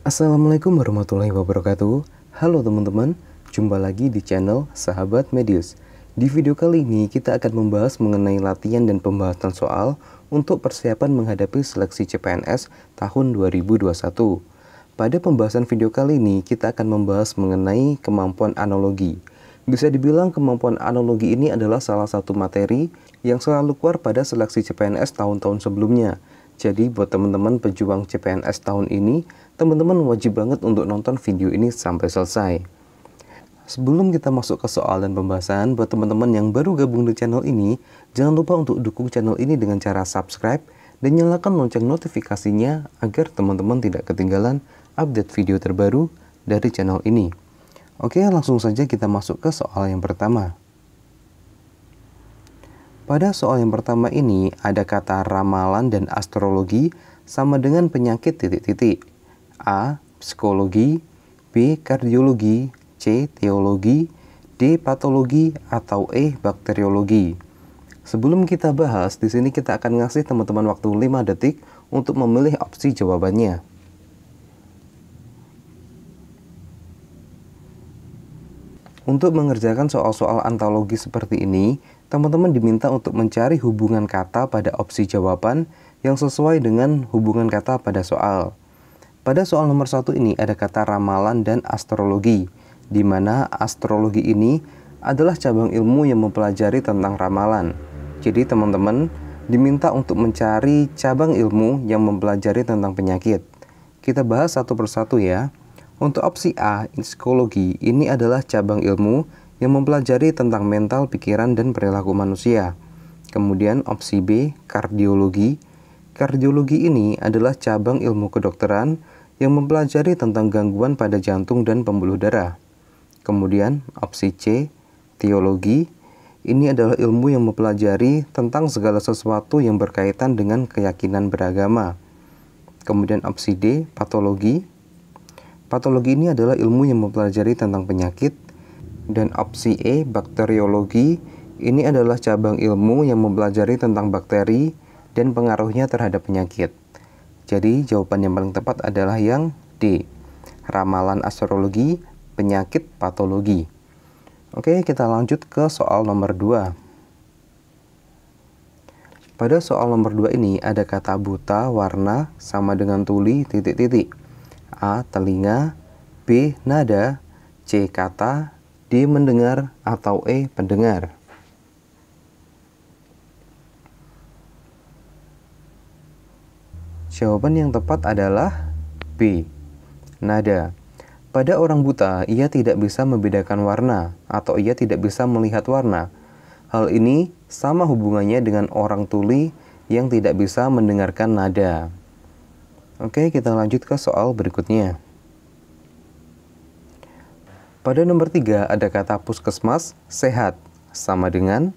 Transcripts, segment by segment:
Assalamualaikum warahmatullahi wabarakatuh. Halo teman-teman, jumpa lagi di channel Sahabat Medius. Di video kali ini kita akan membahas mengenai latihan dan pembahasan soal untuk persiapan menghadapi seleksi CPNS tahun 2021. Pada pembahasan video kali ini kita akan membahas mengenai kemampuan analogi. Bisa dibilang kemampuan analogi ini adalah salah satu materi yang selalu keluar pada seleksi CPNS tahun-tahun sebelumnya. Jadi buat teman-teman pejuang CPNS tahun ini, teman-teman wajib banget untuk nonton video ini sampai selesai. Sebelum kita masuk ke soal dan pembahasan, buat teman-teman yang baru gabung di channel ini, jangan lupa untuk dukung channel ini dengan cara subscribe dan nyalakan lonceng notifikasinya agar teman-teman tidak ketinggalan update video terbaru dari channel ini. Oke, langsung saja kita masuk ke soal yang pertama. Pada soal yang pertama ini ada kata ramalan dan astrologi sama dengan penyakit titik-titik. A. Psikologi, B. Kardiologi, C. Teologi, D. Patologi, atau E. Bakteriologi. Sebelum kita bahas, di sini kita akan ngasih teman-teman waktu 5 detik untuk memilih opsi jawabannya. Untuk mengerjakan soal-soal antologi seperti ini, teman-teman diminta untuk mencari hubungan kata pada opsi jawaban yang sesuai dengan hubungan kata pada soal. Pada soal nomor 1 ini ada kata ramalan dan astrologi, di mana astrologi ini adalah cabang ilmu yang mempelajari tentang ramalan. Jadi teman-teman diminta untuk mencari cabang ilmu yang mempelajari tentang penyakit. Kita bahas satu persatu ya. Untuk opsi A, psikologi, ini adalah cabang ilmu yang mempelajari tentang mental, pikiran, dan perilaku manusia. Kemudian opsi B, kardiologi. Kardiologi ini adalah cabang ilmu kedokteran yang mempelajari tentang gangguan pada jantung dan pembuluh darah. Kemudian opsi C, teologi. Ini adalah ilmu yang mempelajari tentang segala sesuatu yang berkaitan dengan keyakinan beragama. Kemudian opsi D, patologi. Patologi ini adalah ilmu yang mempelajari tentang penyakit. Dan opsi E, bakteriologi, ini adalah cabang ilmu yang mempelajari tentang bakteri dan pengaruhnya terhadap penyakit. Jadi jawaban yang paling tepat adalah yang D, ramalan astrologi, penyakit patologi. Oke, kita lanjut ke soal nomor 2. Pada soal nomor 2 ini ada kata buta, warna, sama dengan tuli, titik-titik. A. Telinga, B. Nada, C. Kata, D. Mendengar, atau E. Pendengar. Jawaban yang tepat adalah B. Nada. Pada orang buta, ia tidak bisa membedakan warna, atau ia tidak bisa melihat warna. Hal ini sama hubungannya dengan orang tuli yang tidak bisa mendengarkan nada. Oke, kita lanjut ke soal berikutnya. Pada nomor 3 ada kata puskesmas, sehat, sama dengan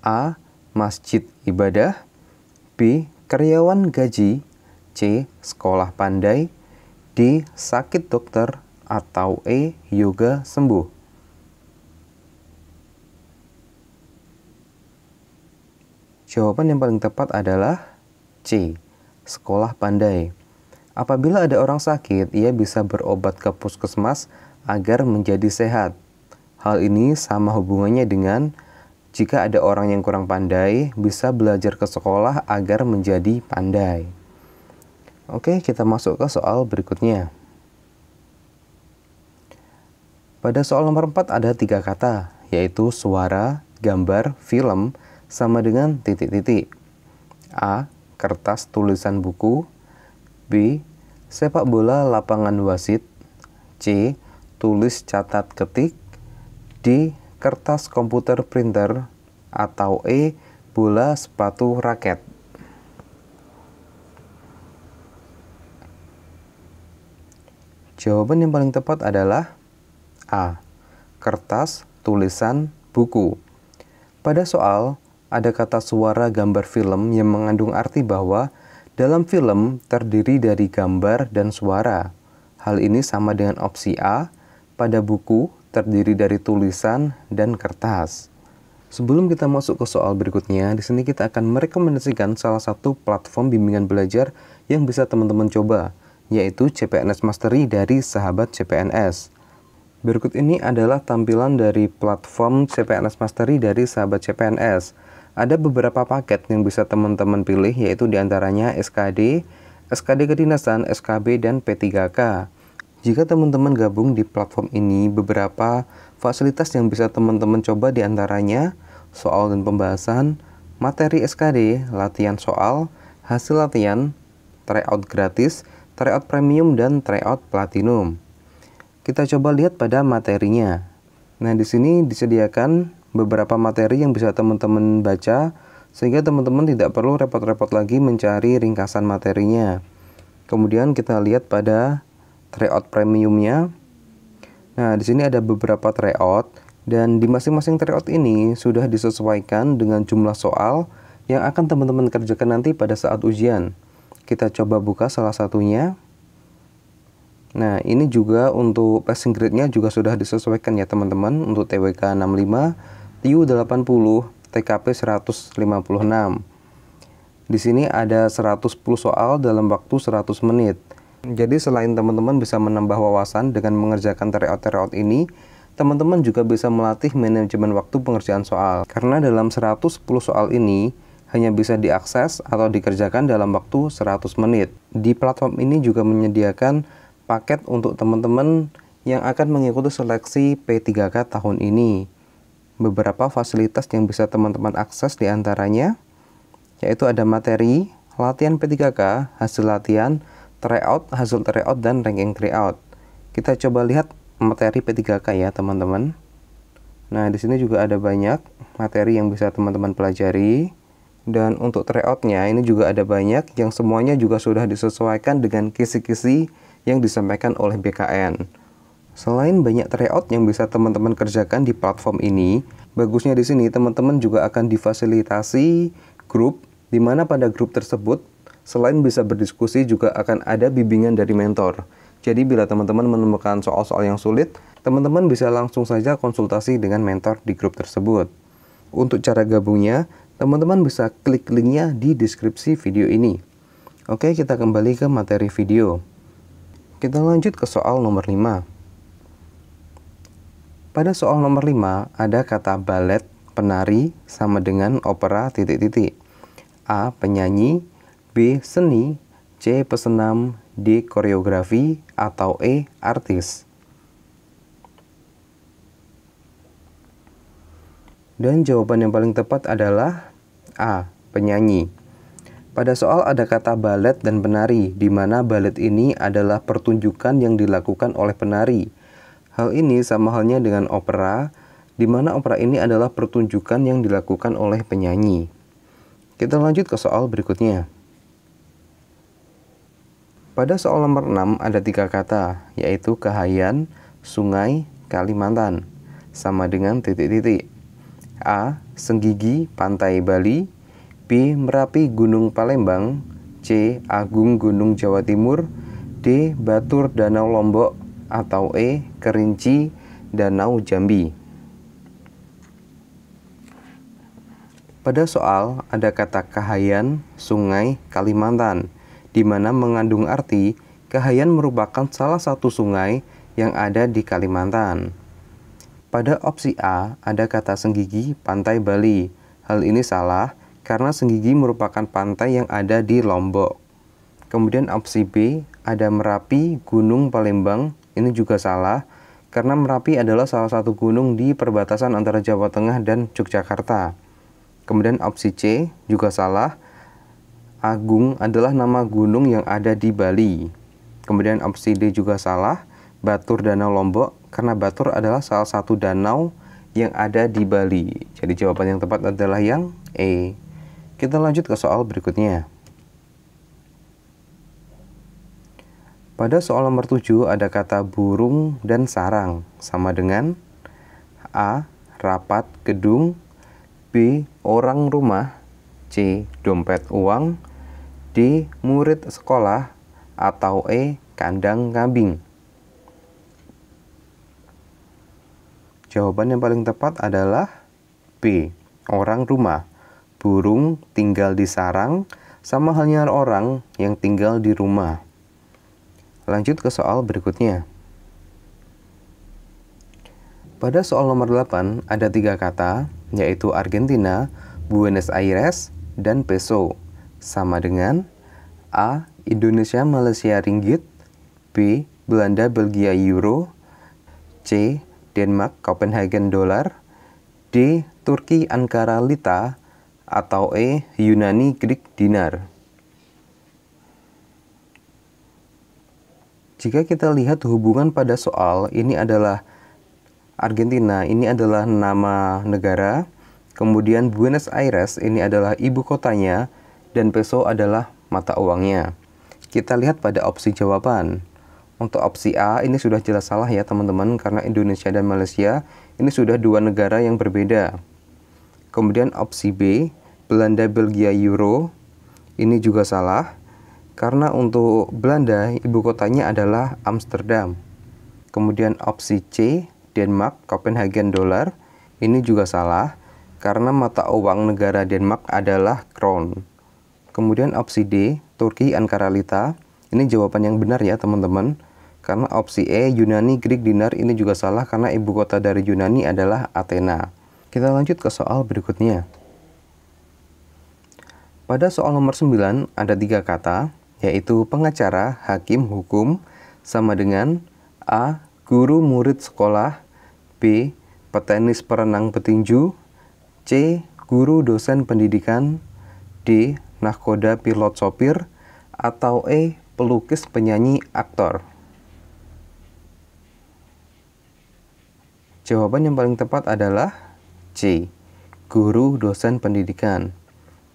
A. Masjid ibadah, B. Karyawan gaji, C. Sekolah pandai, D. Sakit dokter, atau E. Yoga sembuh. Jawaban yang paling tepat adalah C. Sekolah pandai. Apabila ada orang sakit, ia bisa berobat ke puskesmas agar menjadi sehat. Hal ini sama hubungannya dengan jika ada orang yang kurang pandai, bisa belajar ke sekolah agar menjadi pandai. Oke, kita masuk ke soal berikutnya. Pada soal nomor 4 ada 3 kata, yaitu suara, gambar, film, sama dengan titik-titik. A. Kertas tulisan buku, B. Sepak bola lapangan wasit, C. Tulis catat ketik, D. Kertas komputer printer, atau E. Bola sepatu raket. Jawaban yang paling tepat adalah A. Kertas tulisan buku. Pada soal ada kata suara gambar film yang mengandung arti bahwa dalam film terdiri dari gambar dan suara. Hal ini sama dengan opsi A, pada buku terdiri dari tulisan dan kertas. Sebelum kita masuk ke soal berikutnya, di sini kita akan merekomendasikan salah satu platform bimbingan belajar yang bisa teman-teman coba, yaitu CPNS Mastery dari sahabat CPNS. Berikut ini adalah tampilan dari platform CPNS Mastery dari sahabat CPNS. Ada beberapa paket yang bisa teman-teman pilih, yaitu diantaranya SKD, SKD Kedinasan, SKB, dan P3K. Jika teman-teman gabung di platform ini, beberapa fasilitas yang bisa teman-teman coba diantaranya soal dan pembahasan, materi SKD, latihan soal, hasil latihan, tryout gratis, tryout premium, dan tryout platinum. Kita coba lihat pada materinya. Nah, di sini disediakan beberapa materi yang bisa teman-teman baca, sehingga teman-teman tidak perlu repot-repot lagi mencari ringkasan materinya. Kemudian kita lihat pada tryout premiumnya. Nah, di sini ada beberapa tryout, dan di masing-masing tryout ini sudah disesuaikan dengan jumlah soal yang akan teman-teman kerjakan nanti pada saat ujian. Kita coba buka salah satunya. Nah, ini juga untuk passing grade-nya juga sudah disesuaikan ya teman-teman, untuk TWK 65, TIU 80, TKP 156. Di sini ada 110 soal dalam waktu 100 menit. Jadi selain teman-teman bisa menambah wawasan dengan mengerjakan tryout ini, teman-teman juga bisa melatih manajemen waktu pengerjaan soal. Karena dalam 110 soal ini hanya bisa diakses atau dikerjakan dalam waktu 100 menit. Di platform ini juga menyediakan paket untuk teman-teman yang akan mengikuti seleksi P3K tahun ini. Beberapa fasilitas yang bisa teman-teman akses diantaranya, yaitu ada materi, latihan P3K, hasil latihan, tryout, hasil tryout, dan ranking tryout. Kita coba lihat materi P3K ya teman-teman. Nah, di sini juga ada banyak materi yang bisa teman-teman pelajari. Dan untuk tryoutnya ini juga ada banyak yang semuanya juga sudah disesuaikan dengan kisi-kisi yang disampaikan oleh BKN. Selain banyak tryout yang bisa teman-teman kerjakan di platform ini, bagusnya di sini teman-teman juga akan difasilitasi grup, di mana pada grup tersebut selain bisa berdiskusi juga akan ada bimbingan dari mentor. Jadi bila teman-teman menemukan soal-soal yang sulit, teman-teman bisa langsung saja konsultasi dengan mentor di grup tersebut. Untuk cara gabungnya, teman-teman bisa klik linknya di deskripsi video ini. Oke, kita kembali ke materi video. Kita lanjut ke soal nomor 5. Pada soal nomor 5, ada kata balet, penari, sama dengan opera, titik-titik. A. Penyanyi, B. Seni, C. Pesenam, D. Koreografi, atau E. Artis. Dan jawaban yang paling tepat adalah A. Penyanyi. Pada soal ada kata balet dan penari, di mana balet ini adalah pertunjukan yang dilakukan oleh penari. Hal ini sama halnya dengan opera, di mana opera ini adalah pertunjukan yang dilakukan oleh penyanyi. Kita lanjut ke soal berikutnya. Pada soal nomor 6 ada 3 kata, yaitu Kahayan, Sungai, Kalimantan, sama dengan titik-titik. A. Senggigi, Pantai Bali, B. Merapi, Gunung Palembang, C. Agung, Gunung Jawa Timur, D. Batur, Danau Lombok, atau E. Kerinci, Danau Jambi. Pada soal ada kata Kahayan, Sungai, Kalimantan, di mana mengandung arti Kahayan merupakan salah satu sungai yang ada di Kalimantan. Pada opsi A ada kata Senggigi, Pantai Bali. Hal ini salah karena Senggigi merupakan pantai yang ada di Lombok. Kemudian opsi B ada Merapi, Gunung Palembang. Ini juga salah karena Merapi adalah salah satu gunung di perbatasan antara Jawa Tengah dan Yogyakarta. Kemudian opsi C juga salah. Agung adalah nama gunung yang ada di Bali. Kemudian opsi D juga salah. Batur, Danau Lombok, karena Batur adalah salah satu danau yang ada di Bali. Jadi jawaban yang tepat adalah yang E. Kita lanjut ke soal berikutnya. Pada soal nomor 7 ada kata burung dan sarang, sama dengan A. Rapat gedung, B. Orang rumah, C. Dompet uang, D. Murid sekolah, atau E. Kandang kambing. Jawaban yang paling tepat adalah B. Orang rumah. Burung tinggal di sarang, sama halnya orang yang tinggal di rumah. Lanjut ke soal berikutnya. Pada soal nomor 8 ada 3 kata, yaitu Argentina, Buenos Aires, dan peso. Sama dengan A. Indonesia Malaysia ringgit, B. Belanda Belgia euro, C. Denmark Copenhagen dolar, D. Turki Ankara lita, atau E. Yunani Greek dinar. Jika kita lihat hubungan pada soal, ini adalah Argentina, ini adalah nama negara, kemudian Buenos Aires ini adalah ibu kotanya, dan peso adalah mata uangnya. Kita lihat pada opsi jawaban. Untuk opsi A ini sudah jelas salah ya teman-teman, karena Indonesia dan Malaysia ini sudah dua negara yang berbeda. Kemudian opsi B, Belanda Belgia euro, ini juga salah, karena untuk Belanda ibu kotanya adalah Amsterdam. Kemudian opsi C, Denmark Copenhagen dolar, ini juga salah, karena mata uang negara Denmark adalah kroon. Kemudian opsi D, Turki Ankara lita, ini jawaban yang benar ya teman-teman. Karena opsi E, Yunani Greek dinar, ini juga salah karena ibu kota dari Yunani adalah Athena. Kita lanjut ke soal berikutnya. Pada soal nomor 9 ada 3 kata, yaitu pengacara, hakim, hukum, sama dengan A. Guru murid sekolah, B. Petenis perenang petinju, C. Guru dosen pendidikan, D. Nahkoda pilot sopir, atau E. Pelukis penyanyi aktor. Jawaban yang paling tepat adalah C. Guru dosen pendidikan.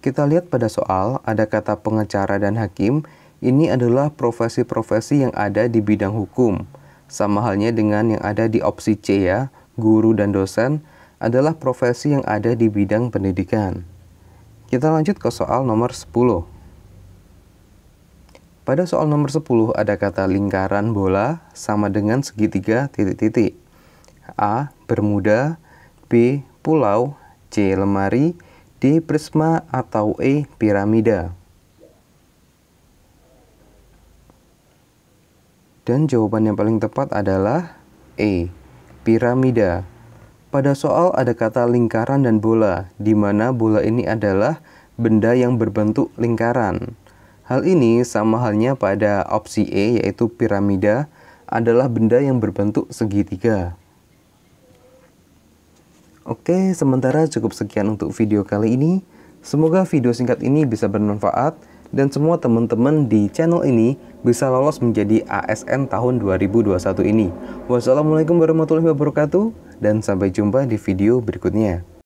Kita lihat pada soal ada kata pengacara dan hakim, ini adalah profesi-profesi yang ada di bidang hukum. Sama halnya dengan yang ada di opsi C ya, guru dan dosen adalah profesi yang ada di bidang pendidikan. Kita lanjut ke soal nomor 10. Pada soal nomor 10 ada kata lingkaran bola sama dengan segitiga titik-titik. A. Bermuda, B. Pulau, C. Lemari, D. Prisma, atau E. Piramida. Dan jawaban yang paling tepat adalah E. Piramida. Pada soal ada kata lingkaran dan bola, di mana bola ini adalah benda yang berbentuk lingkaran. Hal ini sama halnya pada opsi E, yaitu piramida adalah benda yang berbentuk segitiga. Oke, sementara cukup sekian untuk video kali ini. Semoga video singkat ini bisa bermanfaat dan semua teman-teman di channel ini bisa lolos menjadi ASN tahun 2021 ini. Wassalamualaikum warahmatullahi wabarakatuh dan sampai jumpa di video berikutnya.